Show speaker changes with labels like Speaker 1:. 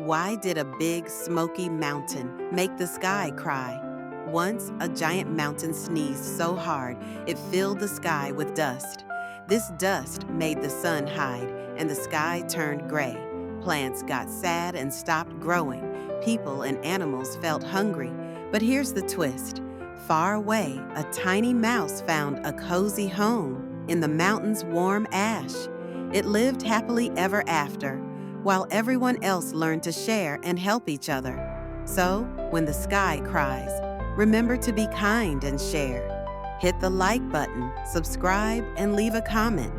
Speaker 1: Why did a big, smoky mountain make the sky cry? Once, a giant mountain sneezed so hard it filled the sky with dust. This dust made the sun hide, and the sky turned gray. Plants got sad and stopped growing. People and animals felt hungry. But here's the twist. Far away, a tiny mouse found a cozy home in the mountain's warm ash. It lived happily ever after, while everyone else learned to share and help each other. So, when the sky cries, remember to be kind and share. Hit the like button, subscribe, and leave a comment.